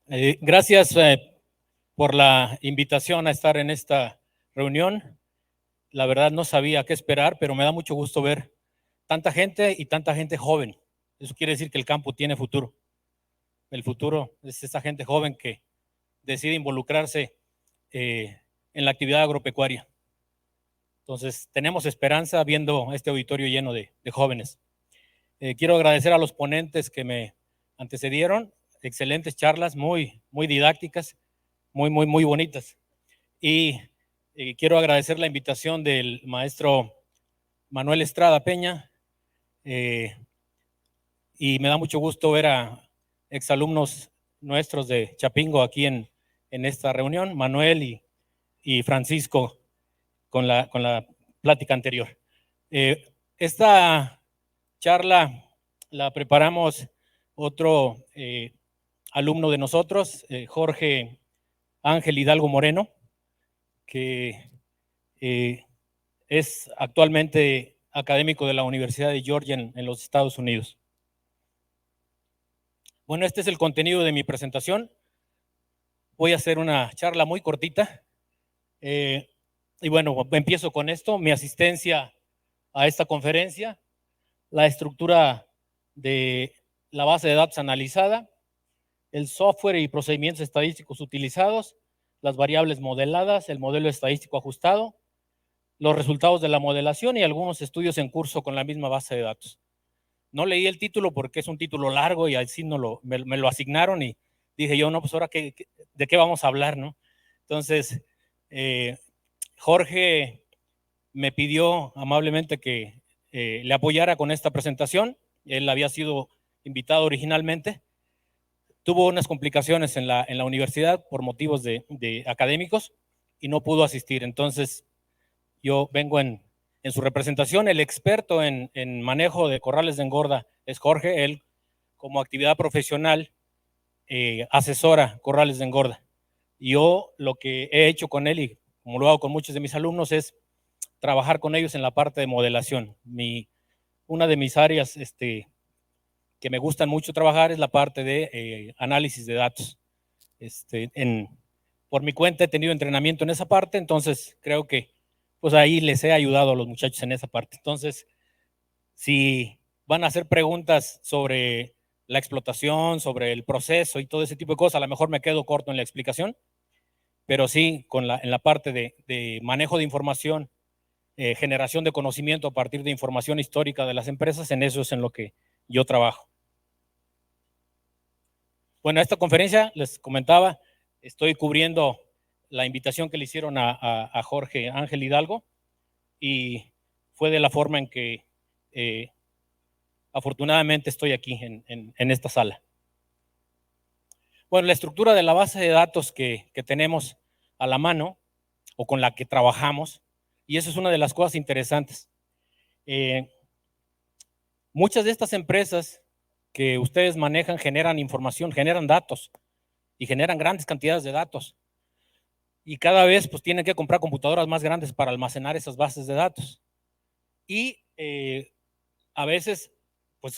Gracias por la invitación a estar en esta reunión. La verdad no sabía qué esperar, pero me da mucho gusto ver tanta gente y tanta gente joven. Eso quiere decir que el campo tiene futuro. El futuro es esa gente joven que decide involucrarse en la actividad agropecuaria. Entonces, tenemos esperanza viendo este auditorio lleno de jóvenes. Quiero agradecer a los ponentes que me antecedieron. Excelentes charlas, muy didácticas, muy bonitas. Y quiero agradecer la invitación del maestro Manuel Estrada Peña. Y me da mucho gusto ver a exalumnos nuestros de Chapingo aquí en esta reunión, Manuel y Francisco, con la plática anterior. Esta charla la preparamos otro alumno de nosotros, Jorge Ángel Hidalgo Moreno, que es actualmente académico de la Universidad de Georgia en los Estados Unidos. Bueno, este es el contenido de mi presentación. Voy a hacer una charla muy cortita. Y bueno, empiezo con esto, mi asistencia a esta conferencia, la estructura de la base de datos analizada, el software y procedimientos estadísticos utilizados, las variables modeladas, el modelo estadístico ajustado, los resultados de la modelación y algunos estudios en curso con la misma base de datos. No leí el título porque es un título largo y así me lo asignaron y dije yo, no, pues ahora ¿de qué vamos a hablar, no? Entonces, Jorge me pidió amablemente que le apoyara con esta presentación. Él había sido invitado originalmente. Tuvo unas complicaciones en la universidad por motivos de académicos y no pudo asistir. Entonces, yo vengo en su representación. El experto en manejo de corrales de engorda es Jorge. Él, como actividad profesional, asesora corrales de engorda. Yo lo que he hecho con él, y como lo hago con muchos de mis alumnos, es trabajar con ellos en la parte de modelación. Una de mis áreas que me gustan mucho trabajar es la parte de análisis de datos. Por mi cuenta he tenido entrenamiento en esa parte, entonces creo que pues ahí les he ayudado a los muchachos en esa parte. Entonces, si van a hacer preguntas sobre la explotación, sobre el proceso y todo ese tipo de cosas, a lo mejor me quedo corto en la explicación, pero sí en la parte de manejo de información, generación de conocimiento a partir de información histórica de las empresas, en eso es en lo que yo trabajo. Bueno, esta conferencia, les comentaba, estoy cubriendo la invitación que le hicieron a Jorge Ángel Hidalgo y fue de la forma en que afortunadamente estoy aquí en esta sala. Bueno, la estructura de la base de datos que tenemos a la mano o con la que trabajamos, y eso es una de las cosas interesantes. Muchas de estas empresas que ustedes manejan generan información, generan datos y generan grandes cantidades de datos. Y cada vez pues tienen que comprar computadoras más grandes para almacenar esas bases de datos. Y a veces pues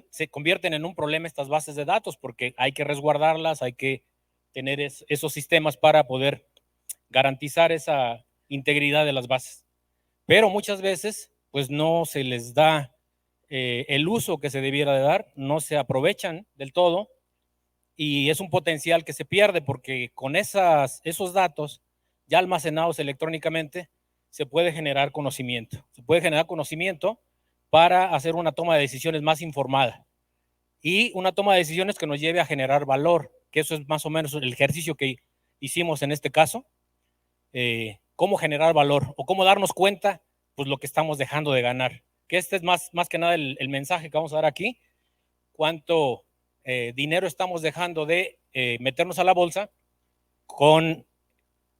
se convierten en un problema estas bases de datos porque hay que resguardarlas, hay que tener esos sistemas para poder garantizar esa integridad de las bases. Pero muchas veces pues no se les da el uso que se debiera de dar, no se aprovechan del todo y es un potencial que se pierde porque con esos datos ya almacenados electrónicamente se puede generar conocimiento. Se puede generar conocimiento para hacer una toma de decisiones más informada y una toma de decisiones que nos lleve a generar valor, que eso es más o menos el ejercicio que hicimos en este caso. Cómo generar valor o cómo darnos cuenta pues lo que estamos dejando de ganar. Que este es más que nada el mensaje que vamos a dar aquí. Cuánto dinero estamos dejando de meternos a la bolsa con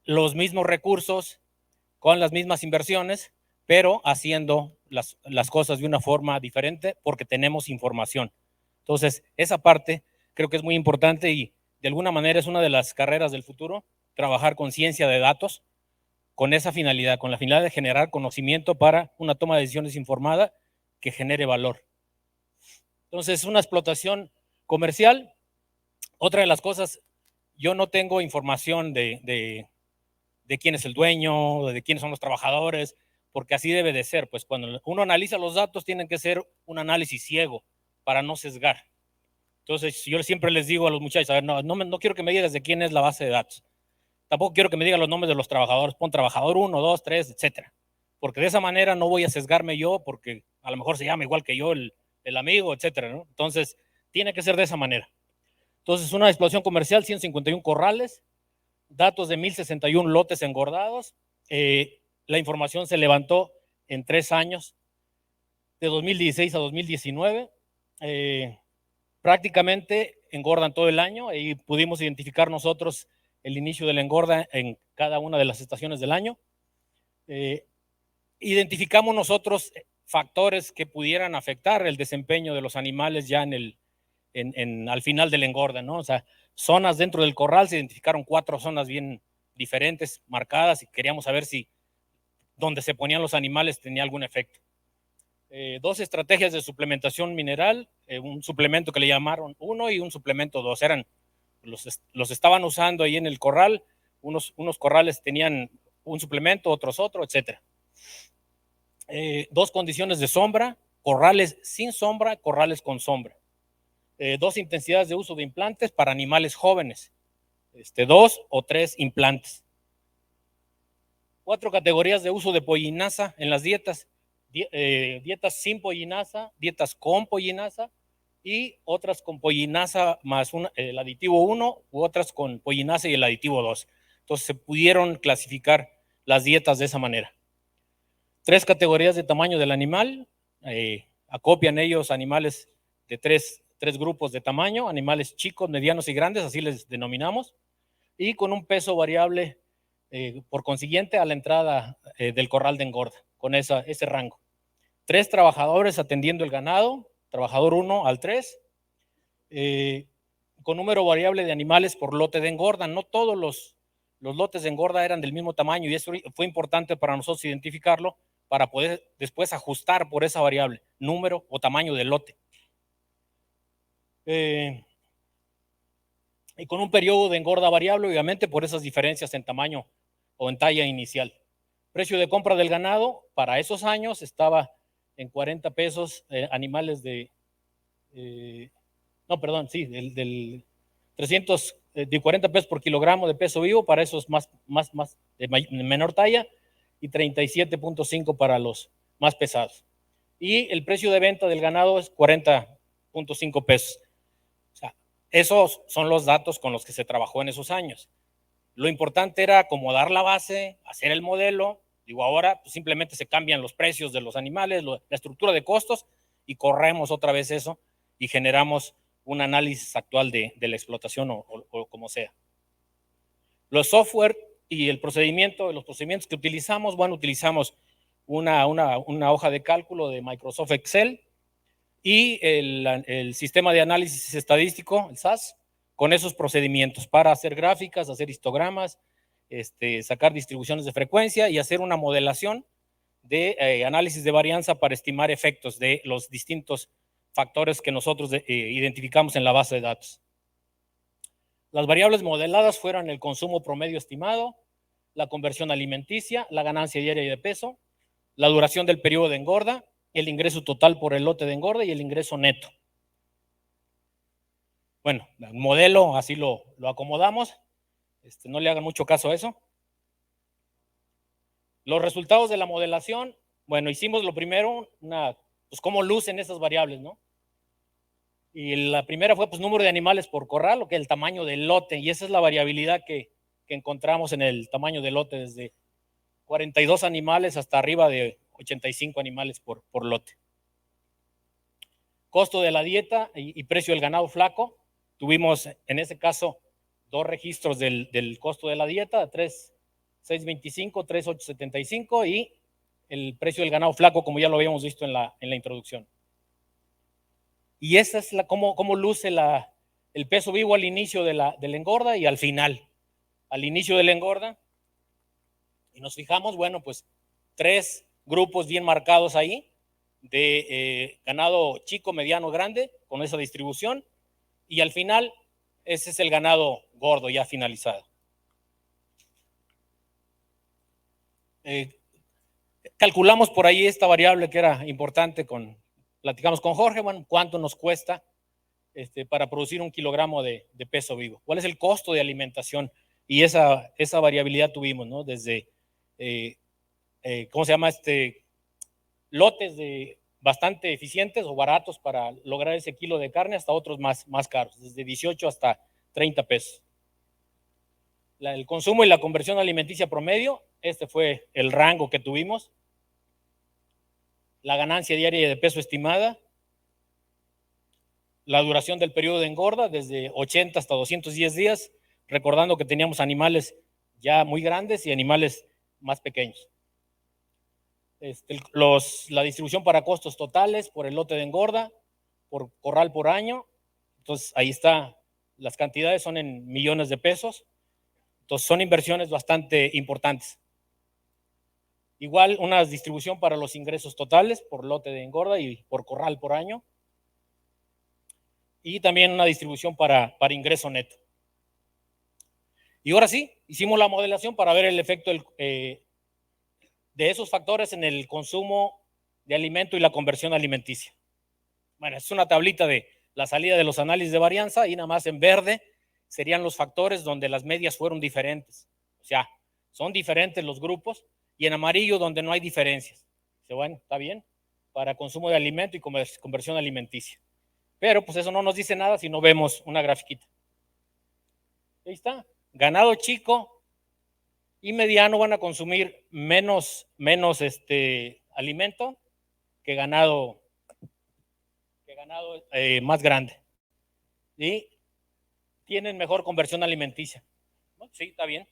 los mismos recursos, con las mismas inversiones, pero haciendo las cosas de una forma diferente porque tenemos información. Entonces, esa parte creo que es muy importante y de alguna manera es una de las carreras del futuro, trabajar con ciencia de datos, con esa finalidad, con la finalidad de generar conocimiento para una toma de decisiones informada que genere valor. Entonces, una explotación comercial. Otra de las cosas yo no tengo información de quién es el dueño, de quiénes son los trabajadores, porque así debe de ser. Pues cuando uno analiza los datos, tienen que ser un análisis ciego para no sesgar. Entonces, yo siempre les digo a los muchachos, a ver, no quiero que me digas de quién es la base de datos. Tampoco quiero que me digan los nombres de los trabajadores. Pon trabajador 1, 2, 3, etcétera. Porque de esa manera no voy a sesgarme yo, porque a lo mejor se llama igual que yo el amigo, etcétera, ¿no? Entonces, tiene que ser de esa manera. Entonces, una explotación comercial, 151 corrales, datos de 1061 lotes engordados. La información se levantó en 3 años, de 2016 a 2019. Prácticamente engordan todo el año y pudimos identificar nosotros el inicio de la engorda en cada una de las estaciones del año. Identificamos nosotros factores que pudieran afectar el desempeño de los animales ya al final de la engorda, ¿no? O sea, zonas dentro del corral, se identificaron 4 zonas bien diferentes, marcadas, y queríamos saber si donde se ponían los animales tenía algún efecto. 2 estrategias de suplementación mineral, un suplemento que le llamaron 1 y un suplemento 2, los estaban usando ahí en el corral, unos corrales tenían un suplemento, otros otro, etcétera. 2 condiciones de sombra, corrales sin sombra, corrales con sombra. 2 intensidades de uso de implantes para animales jóvenes, 2 o 3 implantes. 4 categorías de uso de pollinaza en las dietas, dietas sin pollinaza, dietas con pollinaza y otras con pollinaza más el aditivo 1 u otras con pollinaza y el aditivo 2. Entonces se pudieron clasificar las dietas de esa manera. 3 categorías de tamaño del animal, acopian ellos animales de 3 grupos de tamaño, animales chicos, medianos y grandes, así les denominamos, y con un peso variable por consiguiente a la entrada del corral de engorda, con ese rango. 3 trabajadores atendiendo el ganado, trabajador 1 al 3, con número variable de animales por lote de engorda. No todos los lotes de engorda eran del mismo tamaño y eso fue importante para nosotros identificarlo para poder después ajustar por esa variable, número o tamaño del lote. Y con un periodo de engorda variable, obviamente, por esas diferencias en tamaño o en talla inicial. Precio de compra del ganado para esos años estaba en 40 pesos, animales de, no, perdón, sí, del 300, de 40 pesos por kilogramo de peso vivo para esos de menor talla y 37.5 para los más pesados. Y el precio de venta del ganado es 40.5 pesos. O sea, esos son los datos con los que se trabajó en esos años. Lo importante era acomodar la base, hacer el modelo. Digo, ahora pues, simplemente se cambian los precios de los animales, la estructura de costos y corremos otra vez eso y generamos un análisis actual de la explotación o como sea. Los software y los procedimientos que utilizamos, bueno, utilizamos una hoja de cálculo de Microsoft Excel y el sistema de análisis estadístico, el SAS, con esos procedimientos para hacer gráficas, hacer histogramas, sacar distribuciones de frecuencia y hacer una modelación de análisis de varianza para estimar efectos de los distintos factores que nosotros identificamos en la base de datos. Las variables modeladas fueron el consumo promedio estimado, la conversión alimenticia, la ganancia diaria de peso, la duración del periodo de engorda, el ingreso total por el lote de engorda y el ingreso neto. Bueno, el modelo así lo acomodamos, no le hagan mucho caso a eso. Los resultados de la modelación, bueno, hicimos lo primero, pues cómo lucen esas variables, ¿no? Y la primera fue pues número de animales por corral, o que el tamaño del lote, y esa es la variabilidad que encontramos en el tamaño del lote, desde 42 animales hasta arriba de 85 animales por lote. Costo de la dieta y precio del ganado flaco. Tuvimos en ese caso 2 registros del costo de la dieta, 3,625, 3,875 y el precio del ganado flaco, como ya lo habíamos visto en la introducción. Y esa es cómo luce el peso vivo al inicio de la engorda y al final. Al inicio de la engorda, y nos fijamos, bueno, pues 3 grupos bien marcados ahí de ganado chico, mediano, grande, con esa distribución. Y al final, ese es el ganado gordo ya finalizado. Calculamos por ahí esta variable que era importante, platicamos con Jorge, bueno, cuánto nos cuesta para producir 1 kilogramo de peso vivo, cuál es el costo de alimentación, y esa variabilidad tuvimos, ¿no? Desde, ¿cómo se llama? Lotes bastante eficientes o baratos para lograr ese kilo de carne, hasta otros más caros, desde 18 hasta 30 pesos. El consumo y la conversión alimenticia promedio, este fue el rango que tuvimos. La ganancia diaria de peso estimada, la duración del periodo de engorda desde 80 hasta 210 días, recordando que teníamos animales ya muy grandes y animales más pequeños. La distribución para costos totales por el lote de engorda, por corral por año. Entonces ahí está, las cantidades son en millones de pesos. Entonces son inversiones bastante importantes. Igual una distribución para los ingresos totales por lote de engorda y por corral por año. Y también una distribución para ingreso neto. Y ahora sí, hicimos la modelación para ver el efecto de esos factores en el consumo de alimento y la conversión alimenticia. Bueno, es una tablita de la salida de los análisis de varianza, y nada más en verde serían los factores donde las medias fueron diferentes. O sea, son diferentes los grupos, y en amarillo donde no hay diferencias. Bueno, está bien, para consumo de alimento y conversión alimenticia. Pero pues eso no nos dice nada si no vemos una grafiquita. Ahí está, ganado chico y mediano van a consumir menos alimento que ganado más grande. Y tienen mejor conversión alimenticia. ¿No? Sí, está bien,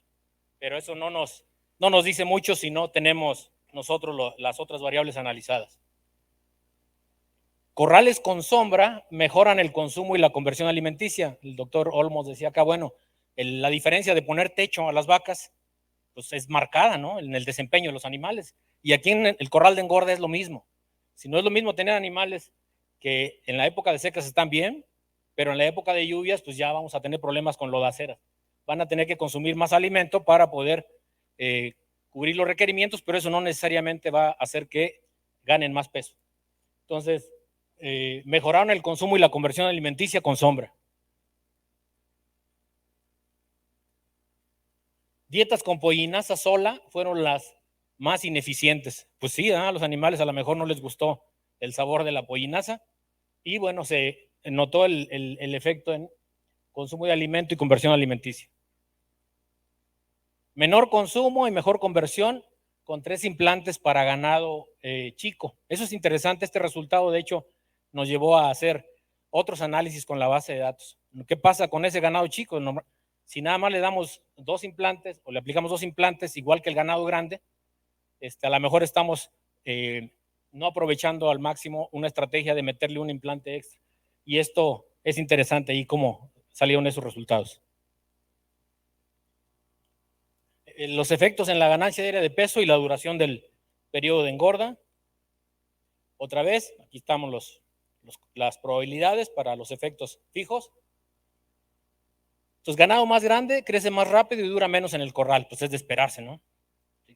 pero eso no nos dice mucho si no tenemos nosotros las otras variables analizadas. Corrales con sombra mejoran el consumo y la conversión alimenticia. El doctor Olmos decía acá, bueno, la diferencia de poner techo a las vacas pues es marcada, ¿no? En el desempeño de los animales. Y aquí en el corral de engorda es lo mismo. Si no es lo mismo tener animales que en la época de secas están bien, pero en la época de lluvias pues ya vamos a tener problemas con lodaceras. Van a tener que consumir más alimento para poder cubrir los requerimientos, pero eso no necesariamente va a hacer que ganen más peso. Entonces, mejoraron el consumo y la conversión alimenticia con sombra. Dietas con pollinaza sola fueron las más ineficientes. Pues sí, a los animales a lo mejor no les gustó el sabor de la pollinaza, y bueno, se notó el efecto en consumo de alimento y conversión alimenticia. Menor consumo y mejor conversión con 3 implantes para ganado chico. Eso es interesante. Este resultado, de hecho, nos llevó a hacer otros análisis con la base de datos. ¿Qué pasa con ese ganado chico? Si nada más le damos 2 implantes o le aplicamos 2 implantes, igual que el ganado grande, a lo mejor estamos no aprovechando al máximo una estrategia de meterle un implante extra. Y esto es interesante, y cómo salieron esos resultados. Los efectos en la ganancia diaria de peso y la duración del periodo de engorda. Otra vez, aquí estamos las probabilidades para los efectos fijos. Entonces, ganado más grande crece más rápido y dura menos en el corral. Pues es de esperarse, ¿no?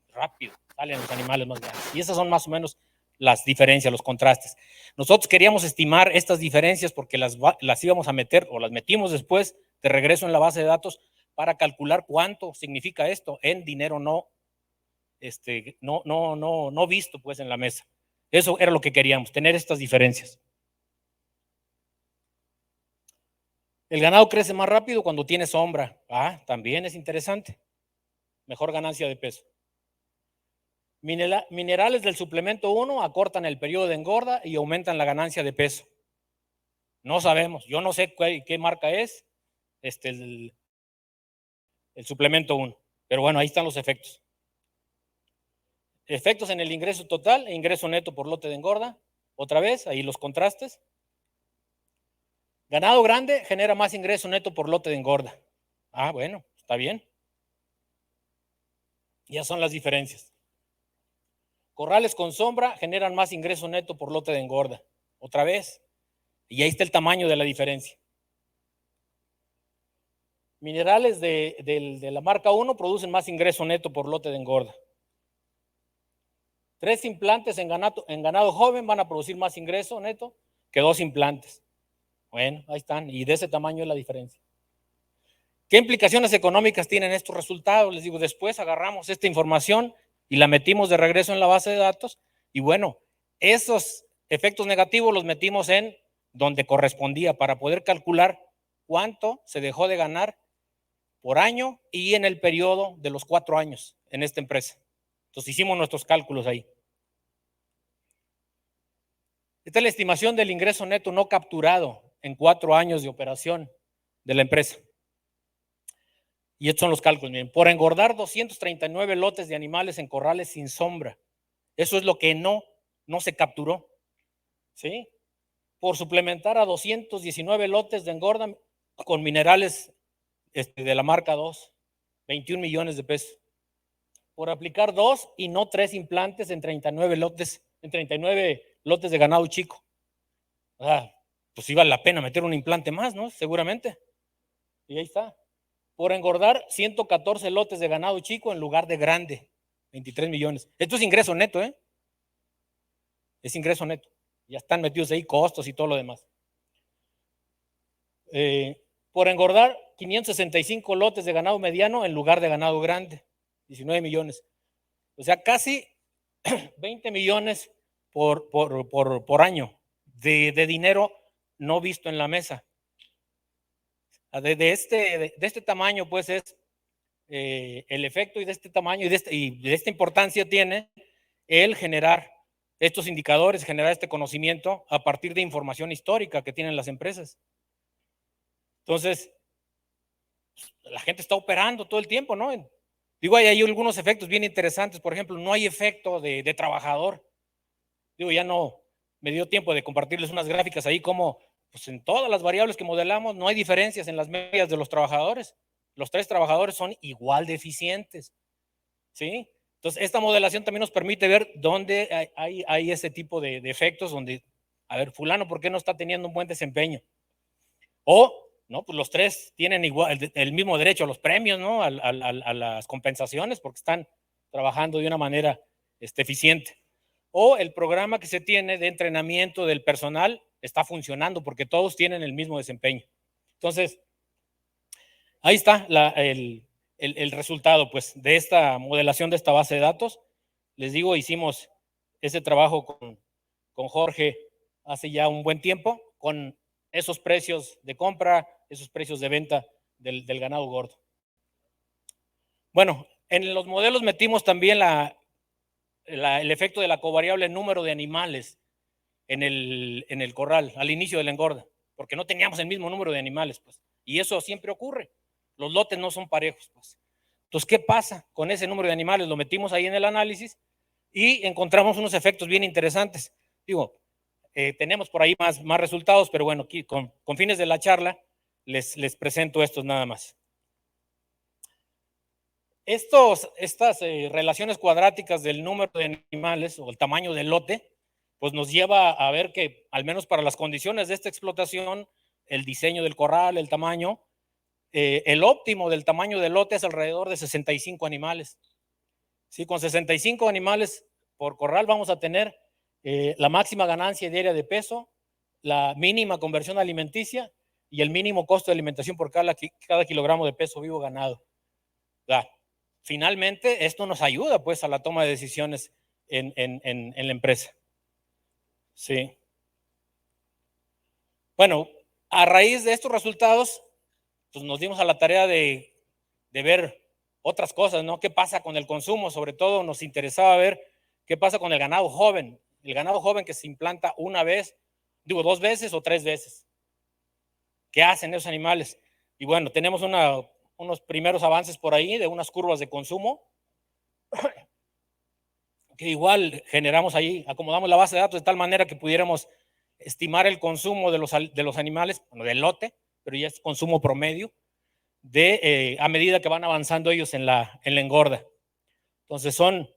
Rápido salen los animales más grandes. Y esas son más o menos las diferencias, los contrastes. Nosotros queríamos estimar estas diferencias porque las íbamos a meter, o las metimos después de regreso en la base de datos, para calcular cuánto significa esto en dinero no visto pues en la mesa. Eso era lo que queríamos, tener estas diferencias. El ganado crece más rápido cuando tiene sombra. También es interesante. Mejor ganancia de peso. Minerales del suplemento 1 acortan el periodo de engorda y aumentan la ganancia de peso. No sabemos, yo no sé qué marca es el suplemento 1, pero bueno, ahí están los efectos. Efectos en el ingreso total e ingreso neto por lote de engorda. Otra vez, ahí los contrastes. Ganado grande genera más ingreso neto por lote de engorda. Bueno, está bien. Ya son las diferencias. Corrales con sombra generan más ingreso neto por lote de engorda. Otra vez. Y ahí está el tamaño de la diferencia. Minerales de la marca 1 producen más ingreso neto por lote de engorda. 3 implantes en ganado joven van a producir más ingreso neto que 2 implantes. Bueno, ahí están, y de ese tamaño es la diferencia. ¿Qué implicaciones económicas tienen estos resultados? Les digo, después agarramos esta información y la metimos de regreso en la base de datos, y bueno, esos efectos negativos los metimos en donde correspondía para poder calcular cuánto se dejó de ganar por año y en el periodo de los 4 años en esta empresa. Entonces hicimos nuestros cálculos ahí. Esta es la estimación del ingreso neto no capturado en 4 años de operación de la empresa. Y estos son los cálculos. Miren, por engordar 239 lotes de animales en corrales sin sombra. Eso es lo que no se capturó. ¿Sí? Por suplementar a 219 lotes de engorda con minerales de la marca 2, 21 millones de pesos. Por aplicar 2 y no 3 implantes en 39 lotes de ganado chico. O sea, pues sí vale la pena meter un implante más, ¿no? Seguramente. Y ahí está. Por engordar 114 lotes de ganado chico en lugar de grande, 23 millones. Esto es ingreso neto, ¿eh? Es ingreso neto. Ya están metidos ahí costos y todo lo demás. Por engordar 565 lotes de ganado mediano en lugar de ganado grande, 19 millones. O sea, casi 20 millones por año de dinero no visto en la mesa. De este tamaño, pues es el efecto, y de este tamaño y de esta importancia tiene el generar estos indicadores, generar este conocimiento a partir de información histórica que tienen las empresas. Entonces, la gente está operando todo el tiempo, ¿no? Digo, hay algunos efectos bien interesantes. Por ejemplo, no hay efecto de trabajador. Digo, ya no me dio tiempo de compartirles unas gráficas ahí como pues en todas las variables que modelamos no hay diferencias en las medias de los trabajadores. Los 3 trabajadores son igual de eficientes. ¿Sí? Entonces, esta modelación también nos permite ver dónde hay ese tipo de efectos donde, a ver, fulano, ¿por qué no está teniendo un buen desempeño? O, no, pues los 3 tienen igual, el mismo derecho a los premios, ¿no? A las compensaciones porque están trabajando de una manera eficiente. O el programa que se tiene de entrenamiento del personal está funcionando porque todos tienen el mismo desempeño. Entonces, ahí está el resultado pues, de esta modelación de esta base de datos. Les digo, hicimos ese trabajo con Jorge hace ya un buen tiempo, con esos precios de compra, esos precios de venta del ganado gordo. Bueno, en los modelos metimos también el efecto de la covariable número de animales en el corral al inicio de la engorda, porque no teníamos el mismo número de animales, pues, y eso siempre ocurre. Los lotes no son parejos, pues. Entonces, ¿qué pasa con ese número de animales? Lo metimos ahí en el análisis y encontramos unos efectos bien interesantes. Digo, tenemos por ahí más resultados, pero bueno, aquí con fines de la charla les presento estos nada más. Estas relaciones cuadráticas del número de animales o el tamaño del lote, pues nos lleva a ver que, al menos para las condiciones de esta explotación, el diseño del corral, el tamaño, el óptimo del tamaño del lote es alrededor de 65 animales. Sí, con 65 animales por corral vamos a tener la máxima ganancia diaria de peso, la mínima conversión alimenticia y el mínimo costo de alimentación por cada kilogramo de peso vivo ganado. Finalmente, esto nos ayuda pues a la toma de decisiones en la empresa. Sí. Bueno, a raíz de estos resultados, pues nos dimos a la tarea de ver otras cosas, ¿no? ¿Qué pasa con el consumo? Sobre todo nos interesaba ver qué pasa con el ganado joven. El ganado joven que se implanta una vez, digo 2 veces o 3 veces. ¿Qué hacen esos animales? Y bueno, tenemos unos primeros avances por ahí de unas curvas de consumo que igual generamos ahí, acomodamos la base de datos de tal manera que pudiéramos estimar el consumo de los animales, bueno, del lote, pero ya es consumo promedio, a medida que van avanzando ellos en la engorda. Entonces son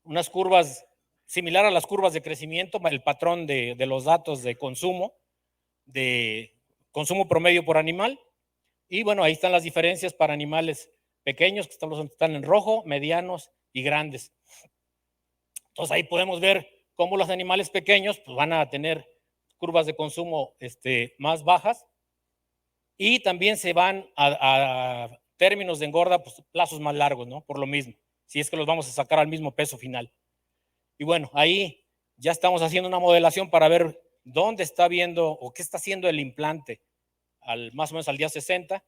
unas curvas similar a las curvas de crecimiento, el patrón de los datos de consumo promedio por animal, Y bueno, ahí están las diferencias para animales pequeños, que están en rojo, medianos y grandes. Entonces ahí podemos ver cómo los animales pequeños pues, van a tener curvas de consumo más bajas, y también se van a términos de engorda, pues plazos más largos, ¿no? Por lo mismo, si es que los vamos a sacar al mismo peso final. Y bueno, ahí ya estamos haciendo una modelación para ver dónde está viendo o qué está haciendo el implante más o menos al día 60.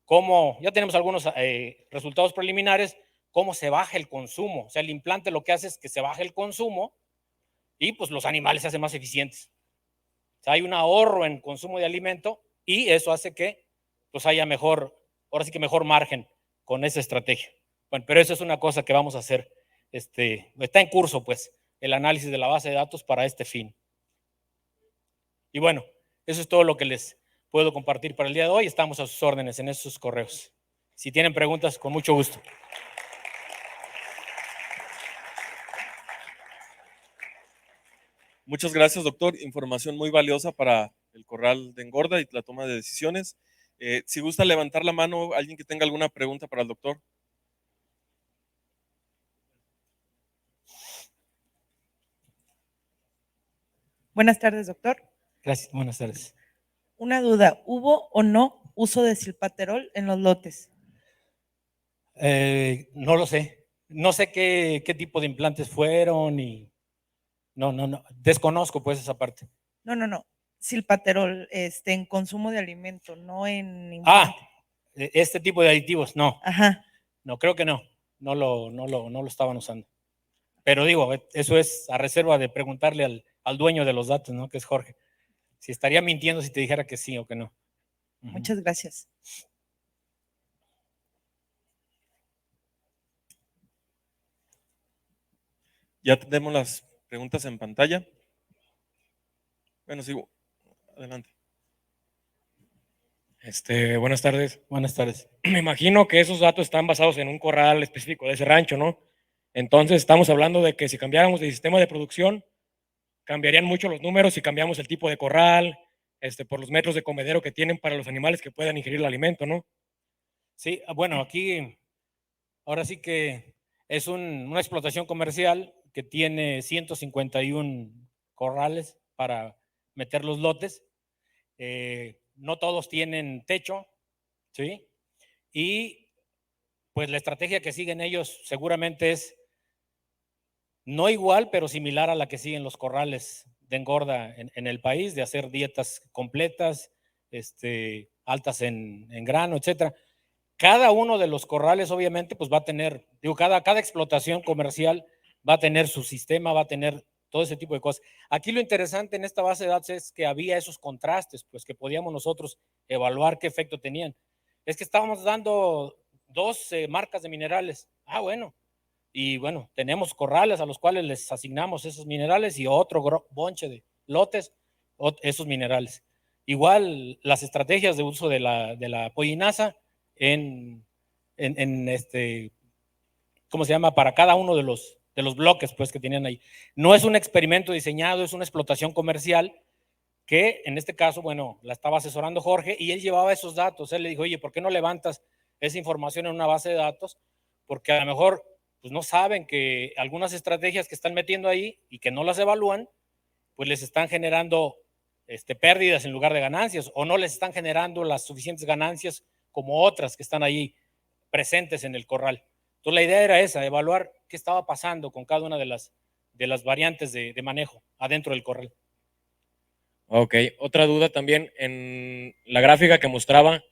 Cómo, ya tenemos algunos resultados preliminares, cómo se baja el consumo. O sea, el implante lo que hace es que se baja el consumo y pues los animales se hacen más eficientes. O sea, hay un ahorro en consumo de alimento y eso hace que pues haya mejor, ahora sí que mejor margen con esa estrategia. Bueno, pero eso es una cosa que vamos a hacer. Está en curso, pues, el análisis de la base de datos para este fin. Y bueno, eso es todo lo que les puedo compartir para el día de hoy. Estamos a sus órdenes en esos correos. Si tienen preguntas, con mucho gusto. Muchas gracias, doctor. Información muy valiosa para el corral de engorda y la toma de decisiones. Si gusta levantar la mano, alguien que tenga alguna pregunta para el doctor. Buenas tardes, doctor. Gracias, buenas tardes. Una duda, ¿hubo o no uso de silpaterol en los lotes? No lo sé. No sé qué tipo de implantes fueron y no, desconozco pues esa parte. No. Silpaterol, en consumo de alimento, no en implante. Este tipo de aditivos, no. Ajá. No, creo que no. No lo estaban usando. Pero digo, eso es a reserva de preguntarle al dueño de los datos, ¿no? Que es Jorge. Si estaría mintiendo si te dijera que sí o que no. Muchas gracias. Ya tenemos las preguntas en pantalla. Bueno, sigo. Adelante. Buenas tardes. Buenas tardes. Me imagino que esos datos están basados en un corral específico de ese rancho, ¿no? Entonces estamos hablando de que si cambiáramos de sistema de producción, cambiarían mucho los números si cambiamos el tipo de corral, por los metros de comedero que tienen para los animales que puedan ingerir el alimento, ¿no? Sí, bueno, aquí ahora sí que es una explotación comercial que tiene 151 corrales para meter los lotes. No todos tienen techo, ¿sí? Y pues la estrategia que siguen ellos seguramente es no igual, pero similar a la que siguen los corrales de engorda en el país, de hacer dietas completas, altas en grano, etcétera. Cada uno de los corrales obviamente pues va a tener, digo, cada explotación comercial va a tener su sistema, va a tener todo ese tipo de cosas. Aquí lo interesante en esta base de datos es que había esos contrastes, pues que podíamos nosotros evaluar qué efecto tenían. Es que estábamos dando dos marcas de minerales. Bueno, y bueno, tenemos corrales a los cuales les asignamos esos minerales y otro bonche de lotes, esos minerales. Igual las estrategias de uso de la pollinasa en ¿cómo se llama? Para cada uno de los bloques pues que tenían ahí. No es un experimento diseñado, es una explotación comercial que en este caso, bueno, la estaba asesorando Jorge y él llevaba esos datos. Él le dijo, oye, ¿por qué no levantas esa información en una base de datos? Porque a lo mejor pues no saben que algunas estrategias que están metiendo ahí y que no las evalúan, pues les están generando pérdidas en lugar de ganancias, o no les están generando las suficientes ganancias como otras que están ahí presentes en el corral. Entonces la idea era esa, evaluar qué estaba pasando con cada una de las variantes de manejo adentro del corral. Ok, otra duda también, en la gráfica que mostraba,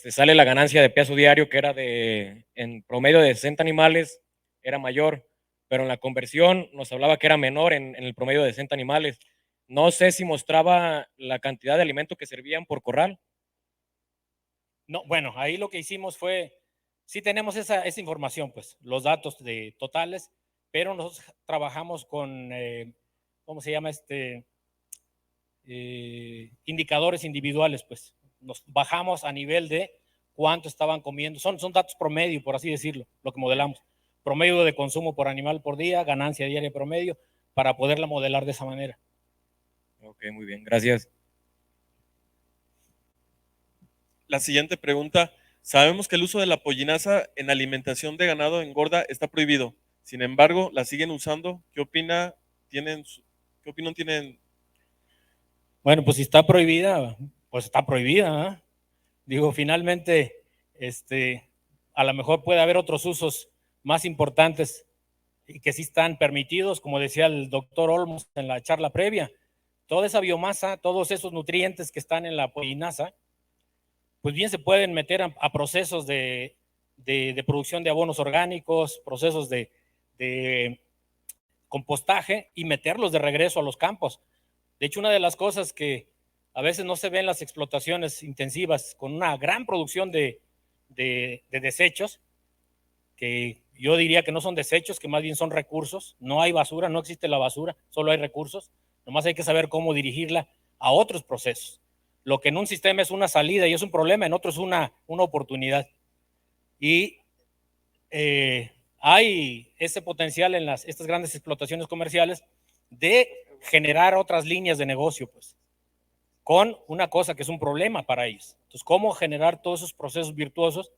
sale la ganancia de peso diario que era en promedio de 60 animales, era mayor, pero en la conversión nos hablaba que era menor en el promedio de 60 animales. No sé si mostraba la cantidad de alimento que servían por corral. No, bueno, ahí lo que hicimos fue, sí tenemos esa información, pues, los datos totales, pero nosotros trabajamos con, ¿cómo se llama? Indicadores individuales, pues. Nos bajamos a nivel de cuánto estaban comiendo. Son datos promedio, por así decirlo, lo que modelamos. Promedio de consumo por animal por día, ganancia diaria promedio, para poderla modelar de esa manera. Ok, muy bien, gracias. La siguiente pregunta. Sabemos que el uso de la pollinaza en alimentación de ganado engorda está prohibido. Sin embargo, la siguen usando. ¿Qué opinión tienen? Bueno, pues si está prohibida, pues está prohibida, ¿eh? Digo, finalmente, a lo mejor puede haber otros usos más importantes y que sí están permitidos, como decía el doctor Olmos en la charla previa. Toda esa biomasa, todos esos nutrientes que están en la pollinaza, pues bien se pueden meter a procesos de producción de abonos orgánicos, procesos de compostaje y meterlos de regreso a los campos. De hecho, una de las cosas que a veces no se ven en las explotaciones intensivas con una gran producción de desechos, que yo diría que no son desechos, que más bien son recursos. No hay basura, no existe la basura, solo hay recursos. Nomás hay que saber cómo dirigirla a otros procesos. Lo que en un sistema es una salida y es un problema, en otro es una oportunidad. Y hay ese potencial en estas grandes explotaciones comerciales de generar otras líneas de negocio, pues, con una cosa que es un problema para ellos. Entonces, ¿cómo generar todos esos procesos virtuosos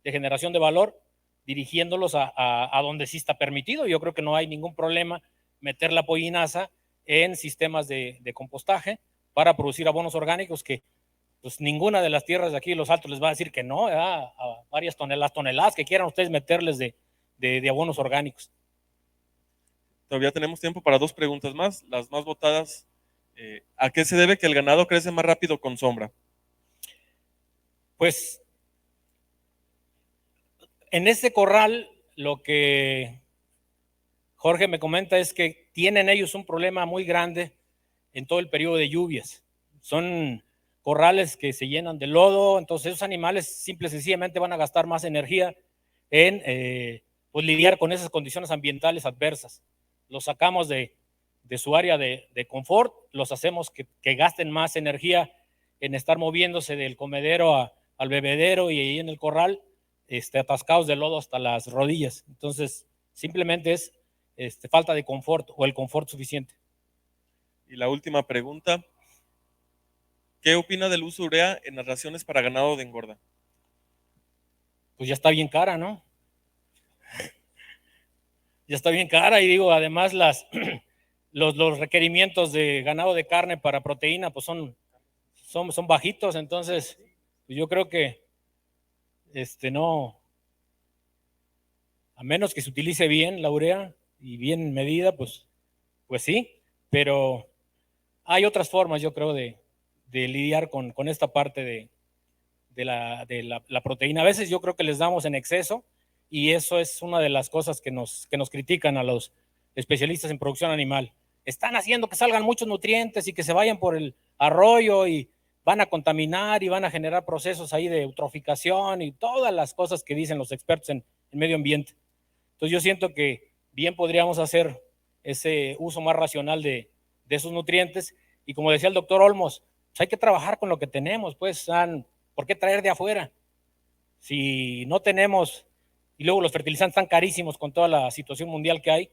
de generación de valor dirigiéndolos a donde sí está permitido? Yo creo que no hay ningún problema meter la pollinaza en sistemas de compostaje para producir abonos orgánicos que pues ninguna de las tierras de aquí, los altos, les va a decir que no, a varias toneladas que quieran ustedes meterles de abonos orgánicos. Todavía tenemos tiempo para 2 preguntas más, las más votadas. ¿A qué se debe que el ganado crece más rápido con sombra? Pues en este corral lo que Jorge me comenta es que tienen ellos un problema muy grande en todo el periodo de lluvias. Son corrales que se llenan de lodo, entonces esos animales simple y sencillamente van a gastar más energía en pues lidiar con esas condiciones ambientales adversas. Los sacamos de su área de confort, los hacemos que gasten más energía en estar moviéndose del comedero al bebedero y ahí en el corral, atascados de lodo hasta las rodillas. Entonces, simplemente es falta de confort o el confort suficiente. Y la última pregunta. ¿Qué opina del uso de urea en las raciones para ganado de engorda? Pues ya está bien cara, ¿no? Ya está bien cara y digo, además los requerimientos de ganado de carne para proteína pues son bajitos, entonces pues yo creo que no, a menos que se utilice bien la urea y bien medida, pues sí, pero hay otras formas, yo creo, de lidiar con esta parte de la proteína. A veces yo creo que les damos en exceso y eso es una de las cosas que nos critican a los especialistas en producción animal. Están haciendo que salgan muchos nutrientes y que se vayan por el arroyo y van a contaminar y van a generar procesos ahí de eutroficación y todas las cosas que dicen los expertos en medio ambiente. Entonces yo siento que bien podríamos hacer ese uso más racional de esos nutrientes y como decía el doctor Olmos, pues hay que trabajar con lo que tenemos, pues, ¿por qué traer de afuera? Si no tenemos, y luego los fertilizantes están carísimos con toda la situación mundial que hay,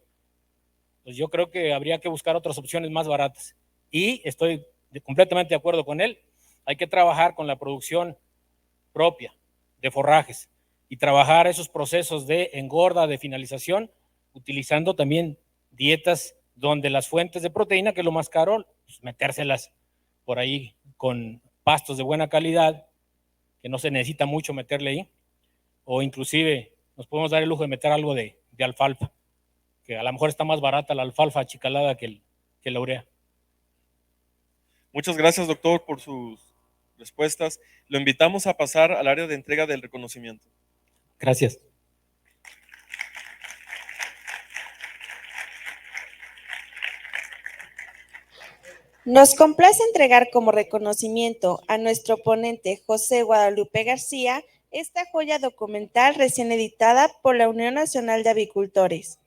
pues yo creo que habría que buscar otras opciones más baratas. Y estoy completamente de acuerdo con él, hay que trabajar con la producción propia de forrajes y trabajar esos procesos de engorda, de finalización, utilizando también dietas donde las fuentes de proteína, que es lo más caro, pues metérselas por ahí con pastos de buena calidad, que no se necesita mucho meterle ahí, o inclusive nos podemos dar el lujo de meter algo de alfalfa, que a lo mejor está más barata la alfalfa achicalada que la urea. Muchas gracias, doctor, por sus respuestas. Lo invitamos a pasar al área de entrega del reconocimiento. Gracias. Nos complace entregar como reconocimiento a nuestro ponente José Guadalupe García esta joya documental recién editada por la Unión Nacional de Avicultores.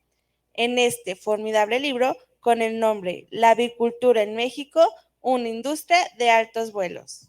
En este formidable libro con el nombre La avicultura en México, una industria de altos vuelos.